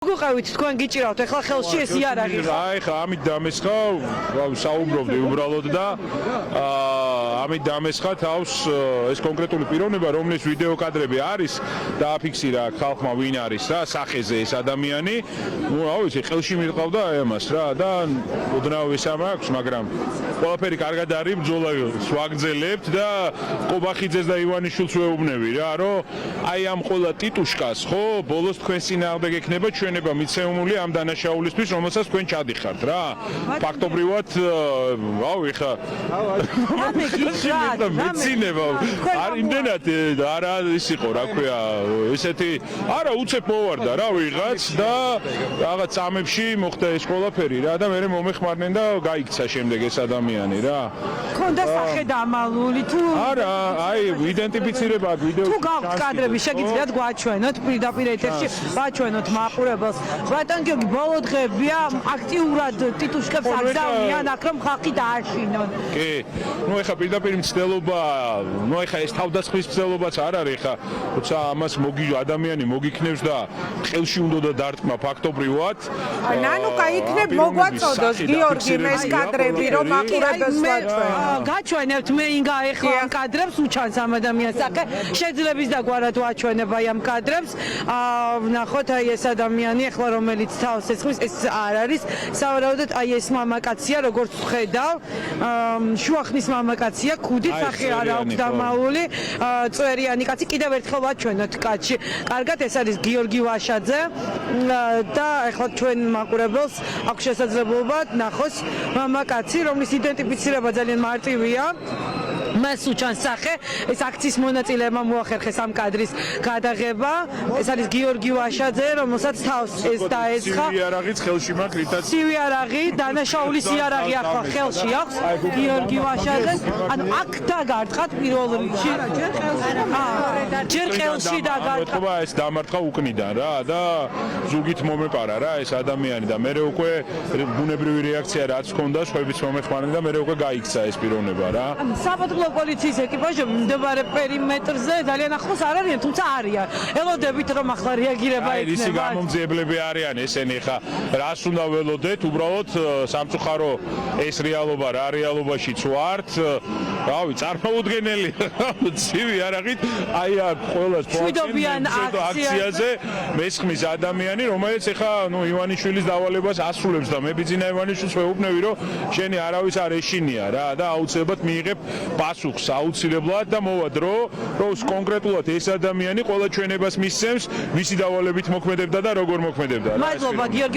გუყავით თქვენ გიჭირავთ ახლა ხელში ეს იარაღი აი ხა ამით დამესხა საუბრობდი უბრალოდ და ამით დამესხა თავს ეს კონკრეტული პიროვნება რომლის ვიდეო კადრები არის დააფიქსირა ხალხმა ვინ არის რა სახეზე ეს ადამიანი ნუ რა ვიცი ხელში მიყავდა ამას რა და უდნავ ისამ აქვს მაგრამ ყველაფერი კარგად არის ბრძოლა სვაგძელებთ და ყობახიძეს და ივანიშვილს ვეუბნები რა რომ აი ამ ყველა ტიტუშკას ხო ბოლოს თქვენ წინააღმდეგ ექნება ჩვენება მიცემული ამ დანაშაულისთვის რომელსაც თქვენ ჩადიხართ რა ფაქტობრივად რავი ხა ამე გიჟრად მეცინება არ იმდენად არა ის იყო რა ქვია ესეთი არა უცებ მოვარდა რა ვიღაც და რაღაც წამებში მოხდა ეს ყველაფერი რა და მე მომეხმარნენ და გაიქცა შემდეგ ეს ადამიანი რა ქონდა სახე დამალული თუ არა აი იდენტიფიცირება ვიდეო თუ გაქვთ კადრები შეგიძლიათ გვაჩვენოთ პირდაპირ ეთერში ვაჩვენოთ მაყურებელს ბატონ გიორგი ბოლო დღეებია აქტიურად ტიტუშკებს აგზავნიან აქ რომ ხალხი დააშინონ კი ნუ ეხა პირდაპირ მცდელობა ნუ ეხა ეს თავდასხმის მცდელობაც არ არის ხა თუმცა ამას ადამიანი მოგიქნევს და ხელში უნდა დარტყმა ფაქტობრივად ნანუკა იქნებ მოგვაწოდოს გიორგი ეს კადრები რომ მაყურებელს ვაჩვენო გაჩვენებთ მე ინგა ეხლა ამ კადრებს უჩანს ამ ადამიანს აქ შეძლებს და გვარად ვაჩვენებ აი ამ კადრებს ვნახოთ აი ეს ადამიანი ეხლა რომელიც თავს ესხმის ეს არ არის სავარაუდოდ აი ეს მამაკაცია როგორც ხედავ შუახნის მამაკაცია ქუდით სახე არ აქვს დამაული წვერიანი კაცი კიდევ ერთხელ ვაჩვენოთ კაცი კარგად ეს არის გიორგი ვაშაძე და ეხლა ჩვენ მაყურებელს აქვს შესაძლებლობა ნახოს მამაკაცი რომლის იდენტიფიცირება ძალიან მარტივია მას უჩანს სახე ეს აქციის მონაწილეებმა მოახერხეს ამ კადრის გადაღება ეს არის გიორგი ვაშაძე რომელსაც თავს ეს დაესხა ცივი იარაღიც ხელში მაქვს რითაც ცივი იარაღი დანაშაულის იარაღი ახლა ხელში აქვს გიორგი ვაშაძეს ანუ აქ დაგარტყათ პირველ რიგში ჯერ ხელში დაგარტყა ეს დამარტყა უკნიდან რა და ზუგით მომეპარა რა ეს ადამიანი და მე უკვე ბუნებრივი რეაქცია რაც ჰქონდა შვების მომეხმარება და მე უკვე გაიქცა ეს პიროვნება რა პოლიციის ეკიპაჟები მდებარე პერიმეტრზე ძალიან ახლოს არ არიან, თუმცა არიან. ელოდებით რომ ახლა რეაგირება ექნება. აი, ისი გამომძიებლები არიან ესენი ხა. რას უნდა ველოდეთ? უბრალოდ სამწუხარო ეს რეალობა რა რეალობაშიც ვართ. რავი, წარმოუდგენელი. ცივი არაღით აი აქ ყოველას მშვიდობიან აქციაზე მესხმის ადამიანი, რომელიც ხა ნუ ივანიშვილის დავალებას ასრულებს და მე ბიძინა ივანიშვილს ვეუბნები რომ შენი არავის არ ეშინია რა და აუცილებლად მიიღებ პასუხს აუცილებლად და მოვა დრო რომ კონკრეტულად ეს ადამიანი ყველა ჩვენებას მისცემს მისი დავალებით მოქმედებდა და როგორ მოქმედებდა რა მადლობა გიორგი